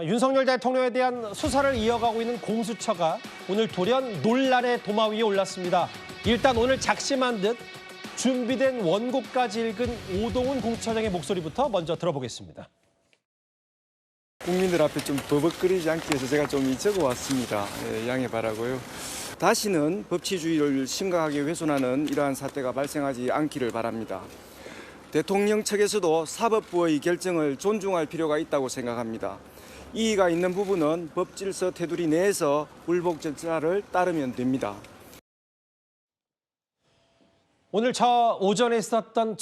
윤석열 대통령에 대한 수사를 이어가고 있는 공수처가 오늘 돌연 논란의 도마 위에 올랐습니다. 일단 오늘 작심한 듯 준비된 원고까지 읽은 오동훈 공수처장의 목소리부터 먼저 들어보겠습니다. 국민들 앞에 좀 버벅거리지 않기 위해서 제가 좀 적어왔습니다. 양해 바라고요. 다시는 법치주의를 심각하게 훼손하는 이러한 사태가 발생하지 않기를 바랍니다. 대통령 측에서도 사법부의 결정을 존중할 필요가 있다고 생각합니다. 이의가 있는 부분은 법질서 테두리 내에서 불복 절차를 따르면 됩니다. 오늘 오전에 있었던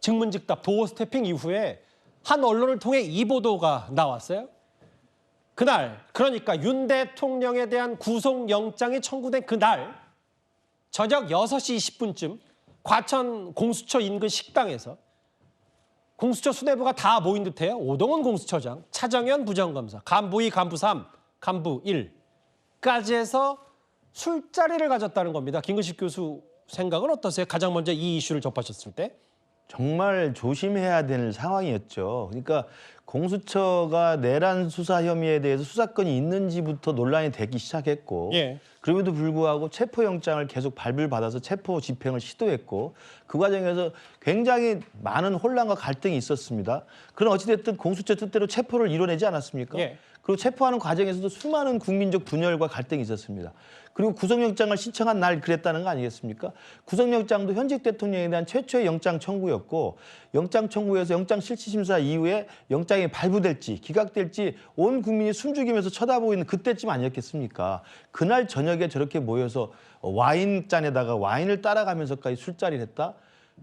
증문즉답 도어 스태핑 이후에 한 언론을 통해 이 보도가 나왔어요. 그날, 그러니까 윤 대통령에 대한 구속영장이 청구된 그날 저녁 6시 20분쯤 과천 공수처 인근 식당에서 공수처 수뇌부가 다 모인 듯해요. 오동훈 공수처장, 차정현 부장검사, 간부 2, 간부 3, 간부 1까지 해서 술자리를 가졌다는 겁니다. 김근식 교수 생각은 어떠세요? 가장 먼저 이 이슈를 접하셨을 때. 정말 조심해야 될 상황이었죠. 그러니까 공수처가 내란 수사 혐의에 대해서 수사권이 있는지부터 논란이 되기 시작했고 그럼에도 불구하고 체포영장을 계속 발부받아서 체포 집행을 시도했고 그 과정에서 굉장히 많은 혼란과 갈등이 있었습니다. 그러나 어찌됐든 공수처 뜻대로 체포를 이뤄내지 않았습니까? 그리고 체포하는 과정에서도 수많은 국민적 분열과 갈등이 있었습니다. 그리고 구속영장을 신청한 날 그랬다는 거 아니겠습니까? 구속영장도 현직 대통령에 대한 최초의 영장 청구였고 영장 청구에서 영장 실질심사 이후에 영장이 발부될지 기각될지 온 국민이 숨죽이면서 쳐다보고 있는 그때쯤 아니었겠습니까? 그날 저녁에 저렇게 모여서 와인잔에다가 와인을 따라가면서까지 술자리를 했다?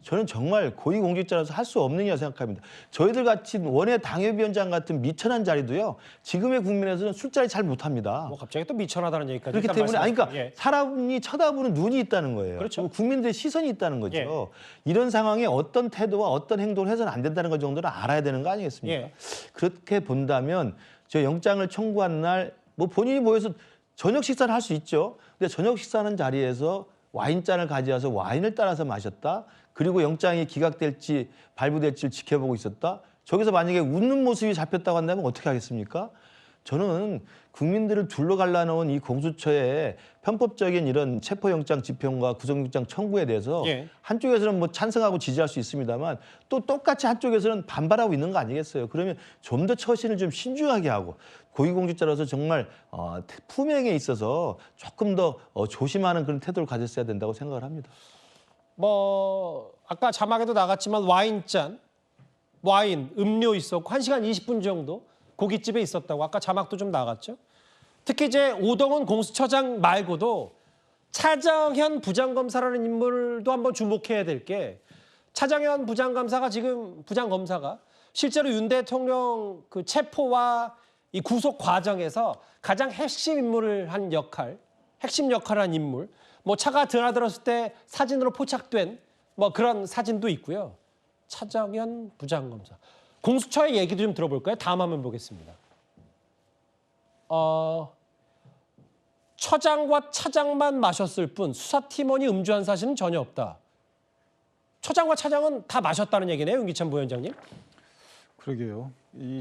저는 정말 고위공직자라서 할 수 없느냐 생각합니다. 저희들 같이 원외 당협위원장 같은 미천한 자리도요. 지금의 국민에서는 술자리 잘 못합니다. 뭐 갑자기 또 미천하다는 얘기까지. 그렇기 때문에 그러니까 사람이 쳐다보는 눈이 있다는 거예요. 그렇죠. 국민들의 시선이 있다는 거죠. 이런 상황에 어떤 태도와 어떤 행동을 해서는 안 된다는 것 정도는 알아야 되는 거 아니겠습니까? 그렇게 본다면 저 영장을 청구한 날 뭐 본인이 모여서 저녁 식사를 할 수 있죠. 근데 저녁 식사하는 자리에서 와인잔을 가져와서 와인을 따라서 마셨다. 그리고 영장이 기각될지 발부될지 지켜보고 있었다. 저기서 만약에 웃는 모습이 잡혔다고 한다면 어떻게 하겠습니까? 저는 국민들을 둘러갈라놓은 이 공수처의 편법적인 이런 체포영장 집행과 구속영장 청구에 대해서 한쪽에서는 뭐 찬성하고 지지할 수 있습니다만 또 똑같이 한쪽에서는 반발하고 있는 거 아니겠어요? 그러면 좀 더 처신을 좀 신중하게 하고 고위공직자로서 정말 품행에 있어서 조금 더 조심하는 그런 태도를 가졌어야 된다고 생각을 합니다. 뭐 아까 자막에도 나갔지만 와인잔, 와인, 음료 있었고 1시간 20분 정도 고깃집에 있었다고 아까 자막도 좀 나갔죠. 특히 이제 오동훈 공수처장 말고도 차정현 부장검사라는 인물도 한번 주목해야 될 게 차정현 부장검사가 실제로 윤 대통령 그 체포와 이 구속 과정에서 가장 핵심 인물을 한 역할, 핵심 역할을 한 인물. 뭐 차가 드나들었을 때 사진으로 포착된 뭐 그런 사진도 있고요. 차정현 부장검사. 공수처의 얘기도 좀 들어볼까요? 다음 화면 보겠습니다. 처장과 차장만 마셨을 뿐 수사팀원이 음주한 사실은 전혀 없다. 처장과 차장은 다 마셨다는 얘기네요, 윤기찬 부위원장님. 그러게요.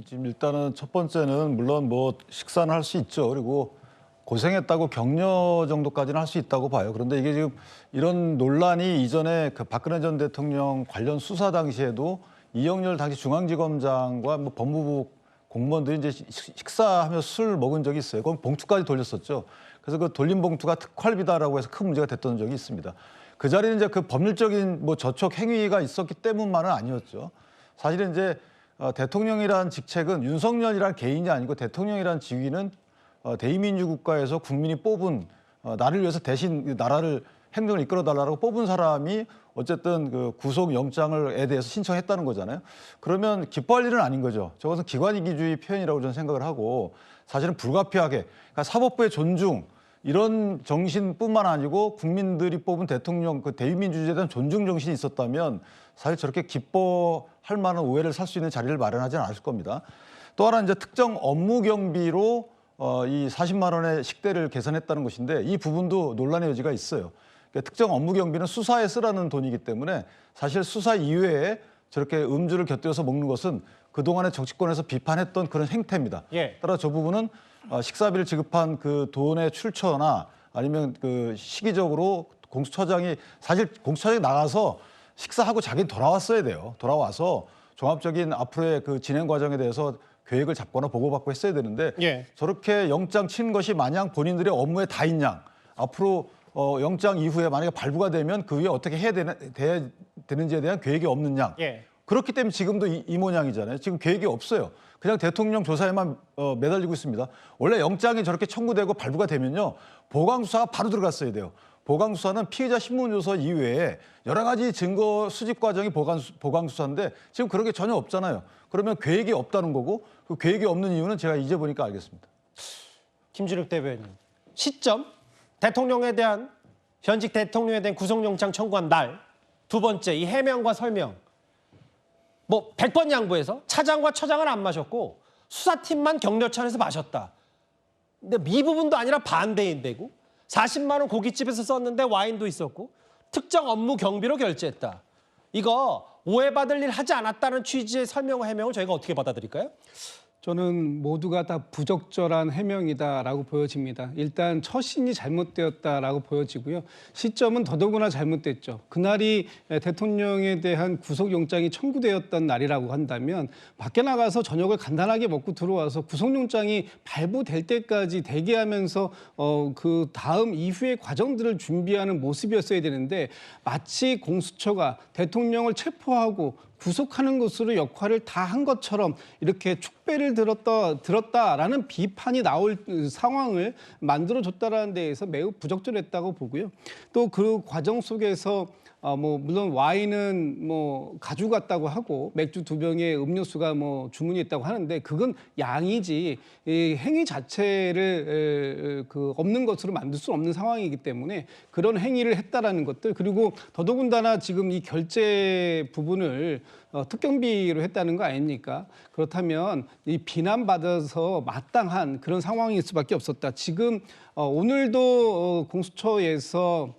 지금 일단은 첫 번째는 물론 뭐 식사는 할 수 있죠. 그리고 고생했다고 격려 정도까지는 할 수 있다고 봐요. 그런데 이게 지금 이런 논란이 이전에 그 박근혜 전 대통령 관련 수사 당시에도 이영렬 당시 중앙지검장과 뭐 법무부 공무원들이 이제 식사하면서 술 먹은 적이 있어요. 그건 봉투까지 돌렸었죠. 그래서 그 돌린 봉투가 특활비다라고 해서 큰 문제가 됐던 적이 있습니다. 그 자리는 이제 그 법률적인 뭐 저촉 행위가 있었기 때문만은 아니었죠. 사실은 이제 대통령이라는 직책은 윤석열이라는 개인이 아니고 대통령이라는 직위는 대의민주국가에서 국민이 뽑은 나를 위해서 대신 나라를 행정을 이끌어달라고 뽑은 사람이 어쨌든 그 구속영장에 대해서 신청했다는 거잖아요. 그러면 기뻐할 일은 아닌 거죠. 저것은 기관이기주의 표현이라고 저는 생각을 하고 사실은 불가피하게 그러니까 사법부의 존중 이런 정신뿐만 아니고 국민들이 뽑은 대통령 그 대의민주주의에 대한 존중 정신이 있었다면 사실 저렇게 기뻐할 만한 오해를 살 수 있는 자리를 마련하지는 않았을 겁니다. 또 하나 이제 특정 업무 경비로 이 40만 원의 식대를 계산했다는 것인데 이 부분도 논란의 여지가 있어요. 그러니까 특정 업무 경비는 수사에 쓰라는 돈이기 때문에 사실 수사 이외에 저렇게 음주를 곁들여서 먹는 것은 그동안의 정치권에서 비판했던 그런 행태입니다. 예. 따라 저 부분은 식사비를 지급한 그 돈의 출처나 아니면 그 시기적으로 공수처장이 사실 공수처장이 나가서 식사하고 자기는 돌아왔어야 돼요. 돌아와서 종합적인 앞으로의 그 진행 과정에 대해서 계획을 잡거나 보고받고 했어야 되는데 예. 저렇게 영장 친 것이 마냥 본인들의 업무에 다인 양 앞으로 영장 이후에 만약에 발부가 되면 그 위에 어떻게 해야 되는지에 대한 계획이 없는 양. 예. 그렇기 때문에 지금도 이 모양이잖아요. 지금 계획이 없어요. 그냥 대통령 조사에만 매달리고 있습니다. 원래 영장이 저렇게 청구되고 발부가 되면요. 보강수사가 바로 들어갔어야 돼요. 보강수사는 피의자 신문조서 이외에 여러 가지 증거 수집 과정이 보강수사인데 지금 그런 게 전혀 없잖아요. 그러면 계획이 없다는 거고 그 계획이 없는 이유는 제가 이제 보니까 알겠습니다. 김준욱 대변인. 시점, 대통령에 대한 현직 대통령에 대한 구속영장 청구한 날. 두 번째, 이 해명과 설명. 뭐 100번 양보해서 차장과 처장은 안 마셨고 수사팀만 격려차에서 마셨다. 근데 이 부분도 아니라 반대인데고 40만 원 고깃집에서 썼는데 와인도 있었고 특정 업무 경비로 결제했다. 이거 오해받을 일 하지 않았다는 취지의 설명과 해명을 저희가 어떻게 받아들일까요? 저는 모두가 다 부적절한 해명이다라고 보여집니다. 일단 처신이 잘못되었다라고 보여지고요. 시점은 더더구나 잘못됐죠. 그날이 대통령에 대한 구속영장이 청구되었던 날이라고 한다면 밖에 나가서 저녁을 간단하게 먹고 들어와서 구속영장이 발부될 때까지 대기하면서 그 다음 이후의 과정들을 준비하는 모습이었어야 되는데 마치 공수처가 대통령을 체포하고 구속하는 것으로 역할을 다 한 것처럼 이렇게 축배를 들었다라는 비판이 나올 상황을 만들어줬다라는 데에서 매우 부적절했다고 보고요. 또 그 과정 속에서 물론 와인은 가져갔다고 하고 맥주 2병에 음료수가 주문이 있다고 하는데 그건 양이지 이 행위 자체를 없는 것으로 만들 수 없는 상황이기 때문에 그런 행위를 했다라는 것들 그리고 더더군다나 지금 이 결제 부분을 특경비로 했다는 거 아닙니까? 그렇다면 이 비난받아서 마땅한 그런 상황일 수밖에 없었다. 지금 오늘도 공수처에서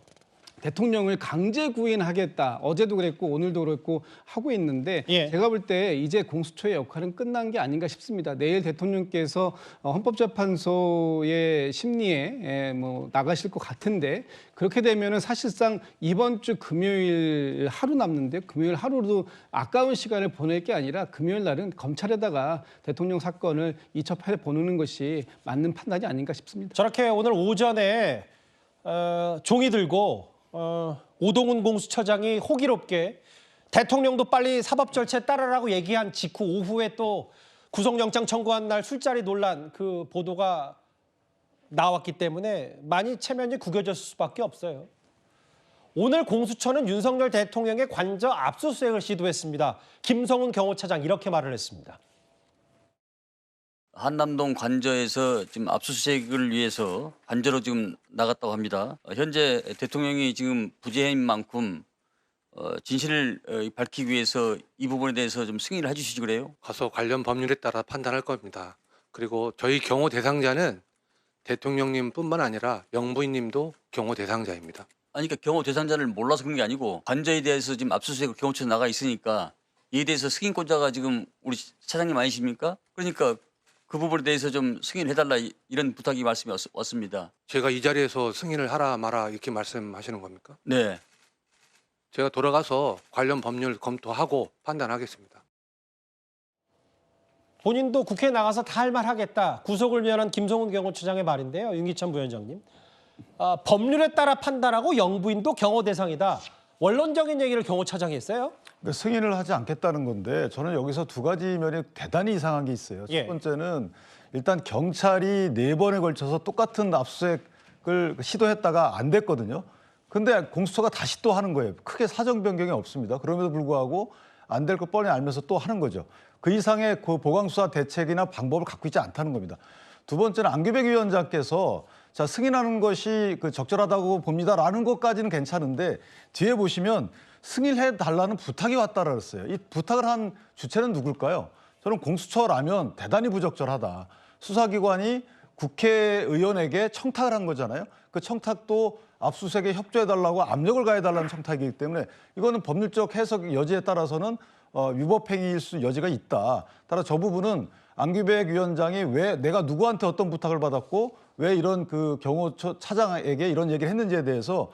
대통령을 강제 구인하겠다. 어제도 그랬고 오늘도 그랬고 하고 있는데 예. 제가 볼 때 이제 공수처의 역할은 끝난 게 아닌가 싶습니다. 내일 대통령께서 헌법재판소의 심리에 나가실 것 같은데 그렇게 되면은 사실상 이번 주 금요일 하루 남는데 금요일 하루도 아까운 시간을 보낼 게 아니라 금요일 날은 검찰에다가 대통령 사건을 이첩해 보내는 것이 맞는 판단이 아닌가 싶습니다. 저렇게 오늘 오전에 종이 들고 오동훈 공수처장이 호기롭게 대통령도 빨리 사법 절차에 따르라고 얘기한 직후 오후에 또 구속영장 청구한 날 술자리 논란 그 보도가 나왔기 때문에 많이 체면이 구겨졌을 수밖에 없어요. 오늘 공수처는 윤석열 대통령의 관저 압수수색을 시도했습니다. 김성훈 경호차장 이렇게 말을 했습니다. 한남동 관저에서 지금 압수수색을 위해서 관저로 지금 나갔다고 합니다. 현재 대통령이 지금 부재인 만큼 진실을 밝히기 위해서 이 부분에 대해서 좀 승인을 해주시지 그래요? 가서 관련 법률에 따라 판단할 겁니다. 그리고 저희 경호 대상자는 대통령님뿐만 아니라 영부인님도 경호 대상자입니다. 아니 그러니까 경호 대상자를 몰라서 그런 게 아니고 관저에 대해서 지금 압수수색 경호처에 나가 있으니까 이에 대해서 승인권자가 지금 우리 차장님 아니십니까? 그러니까 그 부분에 대해서 좀 승인을 해달라 이런 부탁이 말씀이 왔습니다. 제가 이 자리에서 승인을 하라 마라 이렇게 말씀하시는 겁니까? 네. 제가 돌아가서 관련 법률 검토하고 판단하겠습니다. 본인도 국회에 나가서 다 할 말 하겠다. 구속을 위한 김성훈 경호처장의 말인데요. 윤기천 부위원장님. 법률에 따라 판단하고 영부인도 경호 대상이다. 원론적인 얘기를 경호차장이 했어요. 그러니까 승인을 하지 않겠다는 건데 저는 여기서 두 가지 면이 대단히 이상한 게 있어요. 예. 첫 번째는 일단 경찰이 4번에 걸쳐서 똑같은 압수수색을 시도했다가 안 됐거든요. 근데 공수처가 다시 또 하는 거예요. 크게 사정 변경이 없습니다. 그럼에도 불구하고 안 될 거 뻔히 알면서 또 하는 거죠. 그 이상의 그 보강수사 대책이나 방법을 갖고 있지 않다는 겁니다. 두 번째는 안규백 위원장께서 자, 승인하는 것이 적절하다고 봅니다라는 것까지는 괜찮은데 뒤에 보시면 승인해 달라는 부탁이 왔다라 그랬어요. 이 부탁을 한 주체는 누굴까요? 저는 공수처라면 대단히 부적절하다. 수사기관이 국회의원에게 청탁을 한 거잖아요. 그 청탁도 압수수색에 협조해 달라고 압력을 가해 달라는 청탁이기 때문에 이거는 법률적 해석 여지에 따라서는 위법행위일 수 여지가 있다. 따라 저 부분은 안규백 위원장이 왜 내가 누구한테 어떤 부탁을 받았고 왜 이런 그 경호처 차장에게 이런 얘기를 했는지에 대해서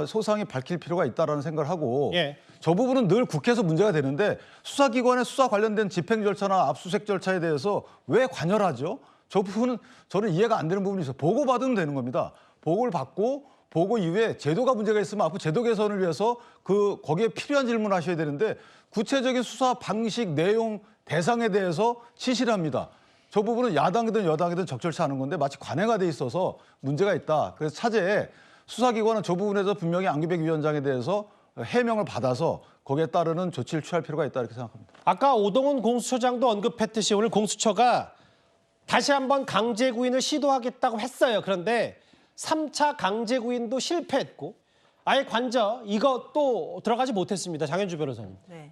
소상히 밝힐 필요가 있다라는 생각을 하고 예. 저 부분은 늘 국회에서 문제가 되는데 수사기관의 수사 관련된 집행 절차나 압수수색 절차에 대해서 왜 관여하죠? 저 부분은 저는 이해가 안 되는 부분이 있어요. 보고받으면 되는 겁니다. 보고를 받고 보고 이후에 제도가 문제가 있으면 앞으로 제도 개선을 위해서 거기에 필요한 질문을 하셔야 되는데 구체적인 수사 방식, 내용, 대상에 대해서 지시를 합니다. 저 부분은 야당이든 여당이든 적절치 않은 건데 마치 관해가 돼 있어서 문제가 있다. 그래서 차제에 수사기관은 저 부분에서 분명히 안규백 위원장에 대해서 해명을 받아서 거기에 따르는 조치를 취할 필요가 있다 이렇게 생각합니다. 아까 오동훈 공수처장도 언급했듯이 오늘 공수처가 다시 한번 강제 구인을 시도하겠다고 했어요. 그런데 3차 강제 구인도 실패했고 아예 관저 이것도 들어가지 못했습니다. 장현주 변호사님. 네.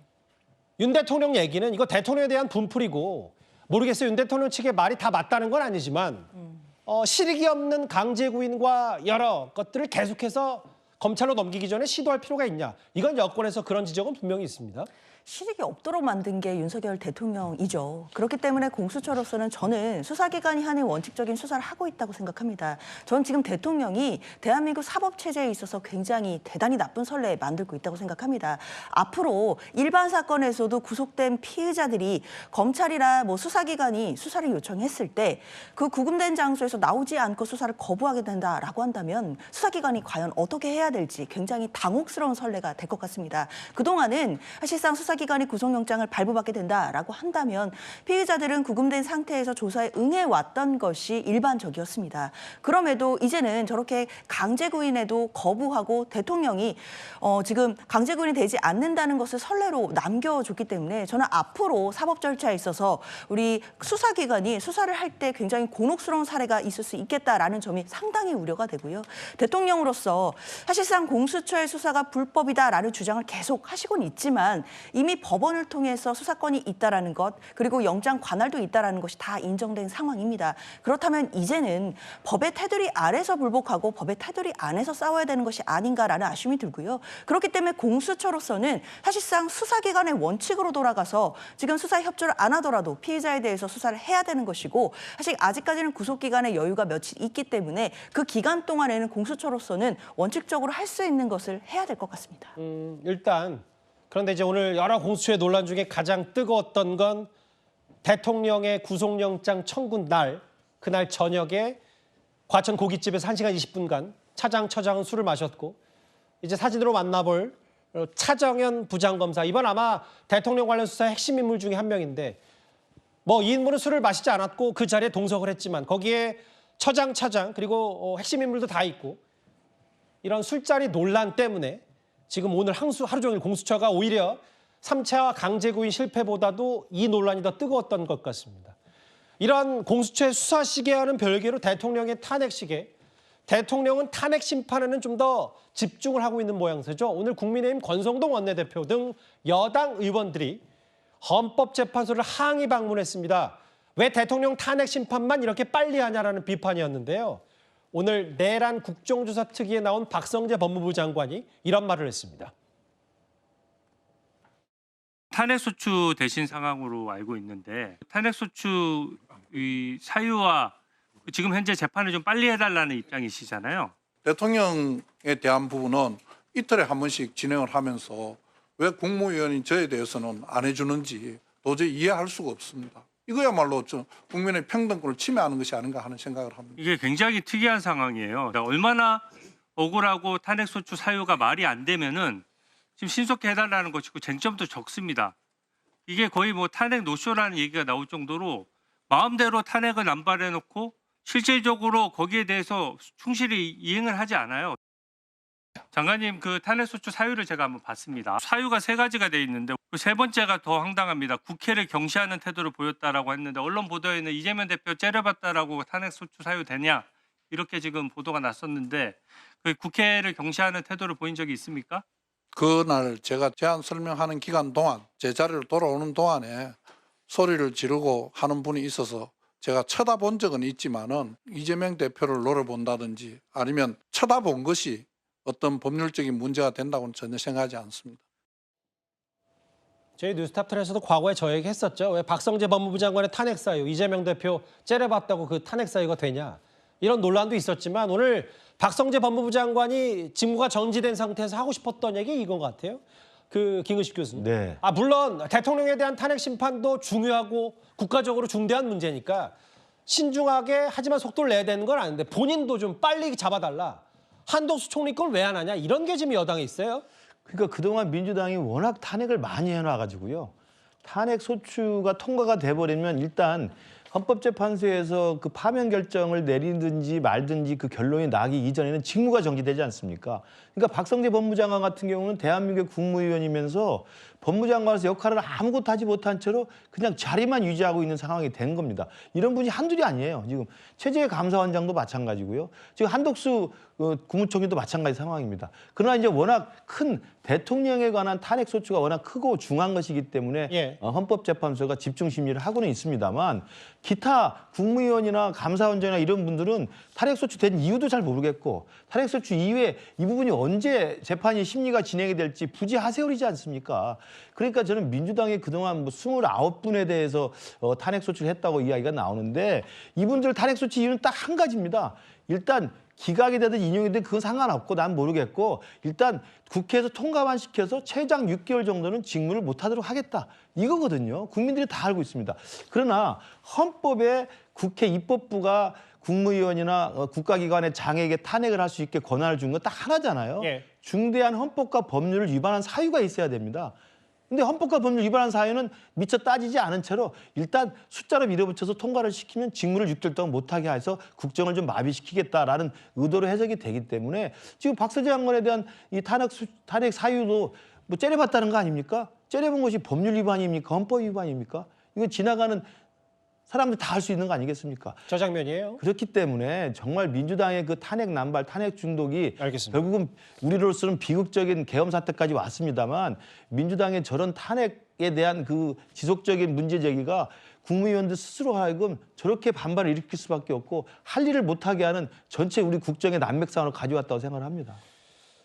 윤 대통령 얘기는 이거 대통령에 대한 분풀이고 모르겠어요. 윤 대통령 측의 말이 다 맞다는 건 아니지만 실익이 없는 강제 구인과 여러 것들을 계속해서 검찰로 넘기기 전에 시도할 필요가 있냐. 이건 여권에서 그런 지적은 분명히 있습니다. 실익이 없도록 만든 게 윤석열 대통령이죠. 그렇기 때문에 공수처로서는 저는 수사기관이 하는 원칙적인 수사를 하고 있다고 생각합니다. 전 지금 대통령이 대한민국 사법체제에 있어서 굉장히 대단히 나쁜 선례 만들고 있다고 생각합니다. 앞으로 일반 사건에서도 구속된 피의자들이 검찰이나 뭐 수사기관이 수사를 요청했을 때 그 구금된 장소에서 나오지 않고 수사를 거부하게 된다라고 한다면 수사기관이 과연 어떻게 해야 될지 굉장히 당혹스러운 선례가 될 것 같습니다. 그동안은 사실상 수사기관이 구속영장을 발부받게 된다라고 한다면 피의자들은 구금된 상태에서 조사에 응해왔던 것이 일반적이었습니다. 그럼에도 이제는 저렇게 강제구인에도 거부하고 대통령이 지금 강제구인이 되지 않는다는 것을 선례로 남겨줬기 때문에 저는 앞으로 사법 절차에 있어서 우리 수사기관이 수사를 할 때 굉장히 곤혹스러운 사례가 있을 수 있겠다라는 점이 상당히 우려가 되고요. 대통령으로서 사실상 공수처의 수사가 불법이다라는 주장을 계속 하시곤 있지만 이미 법원을 통해서 수사권이 있다라는 것 그리고 영장 관할도 있다라는 것이 다 인정된 상황입니다. 그렇다면 이제는 법의 테두리 아래서 불복하고 법의 테두리 안에서 싸워야 되는 것이 아닌가라는 아쉬움이 들고요. 그렇기 때문에 공수처로서는 사실상 수사기관의 원칙으로 돌아가서 지금 수사 협조를 안 하더라도 피의자에 대해서 수사를 해야 되는 것이고 사실 아직까지는 구속기간의 여유가 며칠 있기 때문에 그 기간 동안에는 공수처로서는 원칙적으로 할 수 있는 것을 해야 될 것 같습니다. 일단 그런데 이제 오늘 여러 공수처의 논란 중에 가장 뜨거웠던 건 대통령의 구속영장 청구 날 그날 저녁에 과천 고깃집에서 1시간 20분간 차장은 술을 마셨고 이제 사진으로 만나볼 차정현 부장검사 이번 아마 대통령 관련 수사의 핵심 인물 중에 한 명인데 뭐 이 인물은 술을 마시지 않았고 그 자리에 동석을 했지만 거기에 차장 그리고 핵심 인물도 다 있고 이런 술자리 논란 때문에 지금 오늘 하루 종일 공수처가 오히려 3차 강제구인 실패보다도 이 논란이 더 뜨거웠던 것 같습니다. 이런 공수처의 수사 시계와는 별개로 대통령의 탄핵 시계, 대통령은 탄핵 심판에는 좀 더 집중을 하고 있는 모양새죠. 오늘 국민의힘 권성동 원내대표 등 여당 의원들이 헌법재판소를 항의 방문했습니다. 왜 대통령 탄핵 심판만 이렇게 빨리 하냐라는 비판이었는데요. 오늘 내란 국정조사 특위에 나온 박성재 법무부 장관이 이런 말을 했습니다. 탄핵소추 대신 상황으로 알고 있는데 탄핵소추 사유와 지금 현재 재판을 좀 빨리 해달라는 입장이시잖아요. 대통령에 대한 부분은 이틀에 한 번씩 진행을 하면서 왜 국무위원인 저에 대해서는 안 해주는지 도저히 이해할 수가 없습니다. 이거야말로 국민의 평등권을 침해하는 것이 아닌가 하는 생각을 합니다. 이게 굉장히 특이한 상황이에요. 얼마나 억울하고 탄핵소추 사유가 말이 안 되면은 지금 신속히 해달라는 것이고 쟁점도 적습니다. 이게 거의 뭐 탄핵 노쇼라는 얘기가 나올 정도로 마음대로 탄핵을 남발해놓고 실질적으로 거기에 대해서 충실히 이행을 하지 않아요. 장관님 그 탄핵소추 사유를 제가 한번 봤습니다. 사유가 3가지가 돼 있는데 그 3번째가 더 황당합니다. 국회를 경시하는 태도를 보였다라고 했는데 언론 보도에는 이재명 대표 째려봤다라고 탄핵소추 사유 되냐 이렇게 지금 보도가 났었는데 그 국회를 경시하는 태도를 보인 적이 있습니까? 그날 제가 제안 설명하는 기간 동안 제 자리로 돌아오는 동안에 소리를 지르고 하는 분이 있어서 제가 쳐다본 적은 있지만은 이재명 대표를 노려본다든지 아니면 쳐다본 것이 어떤 법률적인 문제가 된다고는 전혀 생각하지 않습니다. 저희 뉴스탑10에서도 과거에 저 얘기 했었죠. 왜 박성재 법무부 장관의 탄핵 사유, 이재명 대표 째려봤다고 그 탄핵 사유가 되냐. 이런 논란도 있었지만 오늘 박성재 법무부 장관이 직무가 정지된 상태에서 하고 싶었던 얘기 이건 것 같아요. 그 김은식 교수님. 네. 물론 대통령에 대한 탄핵 심판도 중요하고 국가적으로 중대한 문제니까 신중하게 하지만 속도를 내야 되는 건 아닌데 본인도 좀 빨리 잡아달라. 한덕수 총리 걸 왜 안 하냐. 이런 게 지금 여당에 있어요. 그러니까 그동안 민주당이 워낙 탄핵을 많이 해놔가지고요. 탄핵 소추가 통과가 돼버리면 일단 헌법재판소에서 그 파면 결정을 내리든지 말든지 그 결론이 나기 이전에는 직무가 정지되지 않습니까? 그러니까 박성재 법무장관 같은 경우는 대한민국의 국무위원이면서 법무장관으로서 역할을 아무것도 하지 못한 채로 그냥 자리만 유지하고 있는 상황이 된 겁니다. 이런 분이 한둘이 아니에요. 지금 최재해 감사원장도 마찬가지고요. 지금 한덕수 국무총리도 마찬가지 상황입니다. 그러나 이제 워낙 큰 대통령에 관한 탄핵 소추가 워낙 크고 중한 것이기 때문에 헌법재판소가 집중 심리를 하고는 있습니다만 기타 국무위원이나 감사원장이나 이런 분들은 탄핵 소추 된 이유도 잘 모르겠고 탄핵 소추 이후에 이 부분이 언제 재판이 심리가 진행이 될지 부지 하세월이지 않습니까? 그러니까 저는 민주당이 그동안 뭐 29분에 대해서 탄핵 소추를 했다고 이야기가 나오는데 이분들 탄핵 소추 이유는 딱 한 가지입니다. 일단 기각이 되든 인용이 되든 그건 상관없고 난 모르겠고 일단 국회에서 통과만 시켜서 최장 6개월 정도는 직무를 못하도록 하겠다. 이거거든요. 국민들이 다 알고 있습니다. 그러나 헌법에 국회 입법부가 국무위원이나 국가기관의 장에게 탄핵을 할 수 있게 권한을 준 건 딱 하나잖아요. 중대한 헌법과 법률을 위반한 사유가 있어야 됩니다. 근데 헌법과 법률 위반한 사유는 미처 따지지 않은 채로 일단 숫자로 밀어붙여서 통과를 시키면 직무를 6개월 동안 못하게 해서 국정을 좀 마비시키겠다라는 의도로 해석이 되기 때문에 지금 박성재 장관에 대한 이 탄핵 사유도 뭐 째려봤다는 거 아닙니까? 째려본 것이 법률 위반입니까? 헌법 위반입니까? 이거 지나가는 사람들 다 할 수 있는 거 아니겠습니까? 저 장면이에요. 그렇기 때문에 정말 민주당의 그 탄핵 남발, 탄핵 중독이 알겠습니다. 결국은 우리로서는 비극적인 계엄 사태까지 왔습니다만 민주당의 저런 탄핵에 대한 그 지속적인 문제 제기가 국무위원들 스스로 하여금 저렇게 반발을 일으킬 수밖에 없고 할 일을 못하게 하는 전체 우리 국정의 난맥상으로 가져왔다고 생각을 합니다.